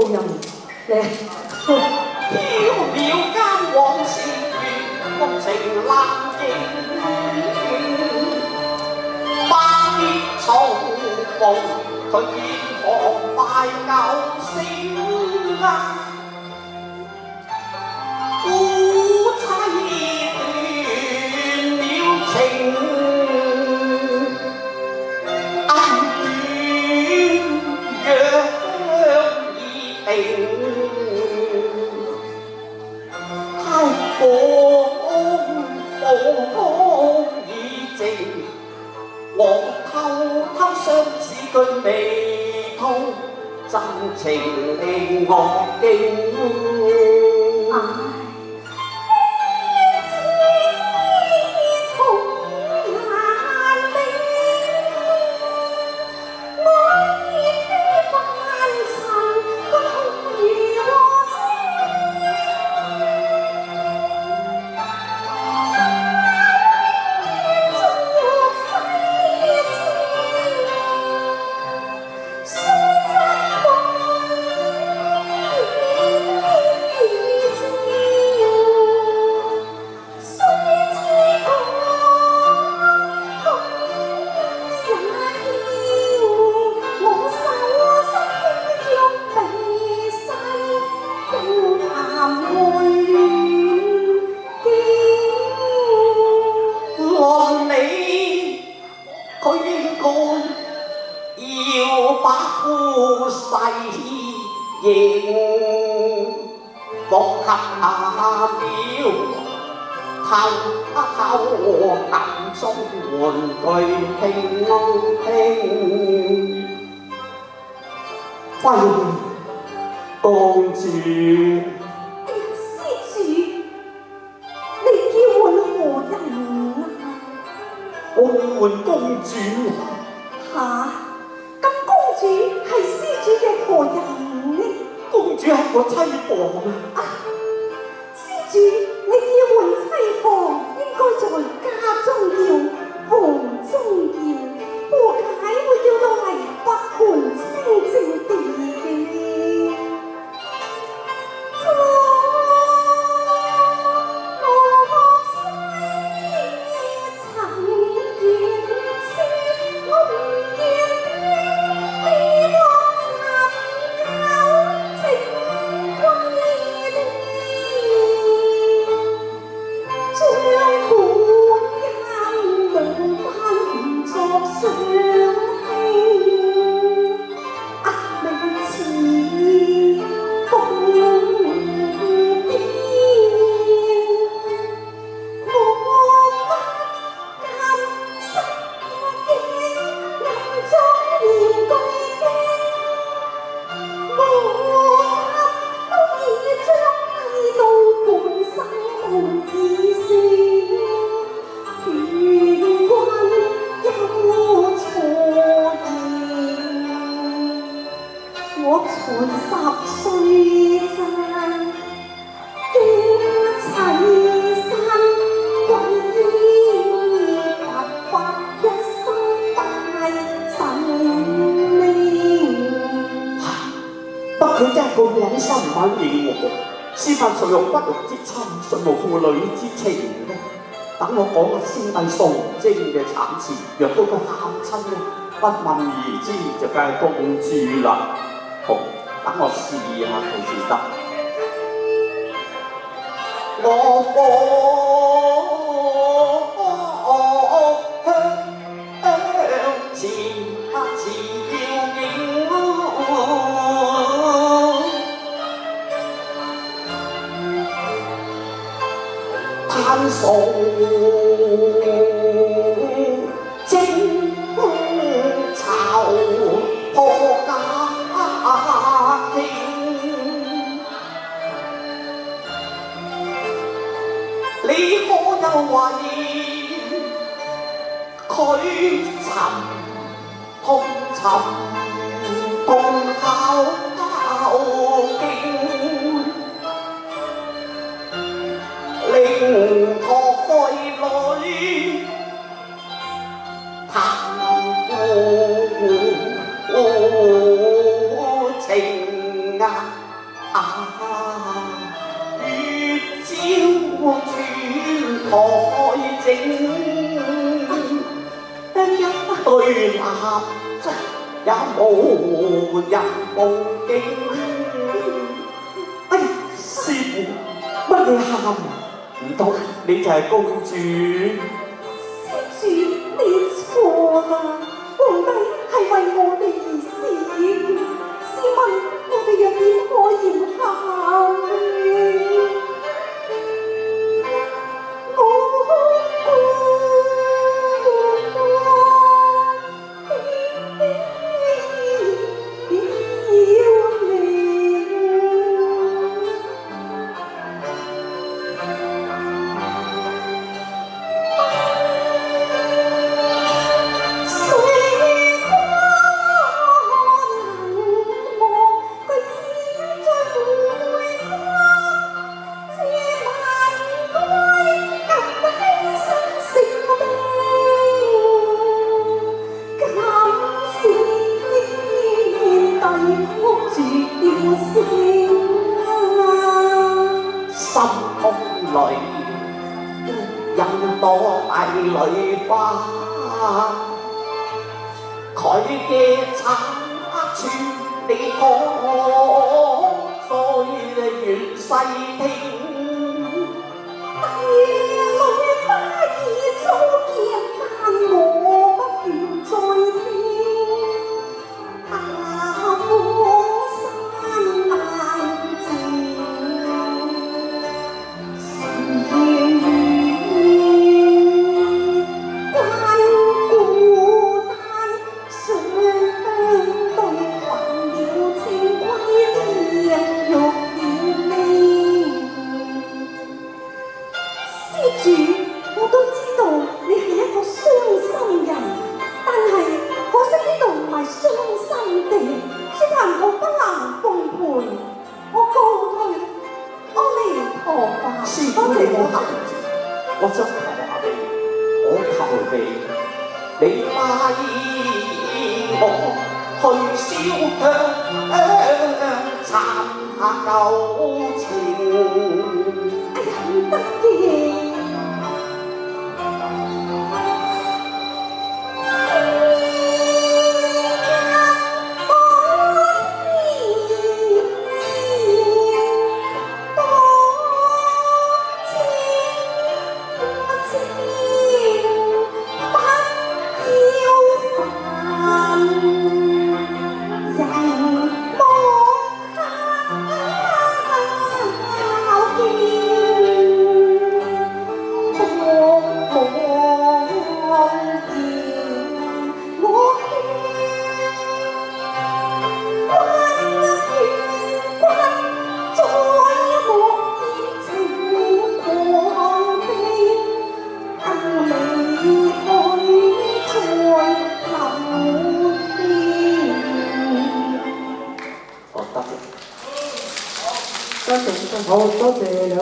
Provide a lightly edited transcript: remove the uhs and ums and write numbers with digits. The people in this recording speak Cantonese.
人嘅飄渺間往事緣，共情冷靜，百劫重逢，佢遠航拜舊聲啊！夫妻斷了情，恩怨若已定，太風已靜，我偷偷相思句未通，真情令我驚。佢應該要把夫世認，莫及了偷暗中換句傾聽。歡迎公主。哎呀，施主，你叫喚何人啊？我喚公主。嚇！咁公主係施主嘅何人呢？公主係我妻房啊！施主，你叫喚妻房，應該在家中叫，房中叫，何解會叫到嚟北門清靜地嘅？我才10歲咋，驚齊身歸依佛法，一生大神靈。不佢真係咁忍心唔肯認我，是犯誰用不育之親，誰無父女之情呢？等我講個先帝崇禎嘅慘詞，若到佢喊親呢，不問而知就梗係公主啦。好，等我試下佢先得。我向前照影，盼送征巢破家境，你可有為佢痛尋共孝經，令我開女談情啊！月照全台正，對蠟燭也無人報警。哎呀，師傅，乜你喊啊？唔通你就係公主？施主，你錯啦！皇帝係為我哋而死，試問我哋又點可以喊？心空裏印朵帝女花，佢嘅慘處你可再願細聽。帝女花已早見，但我不願再聽。我都知道你係一個傷心人，但係可惜呢度唔係傷心地，只係我不能奉陪，我告退，阿彌陀佛。師傅你冇客氣，我想求下你，我求你，你帶我去燒香，參下舊情。哎呀，唔得嘅。好，多謝兩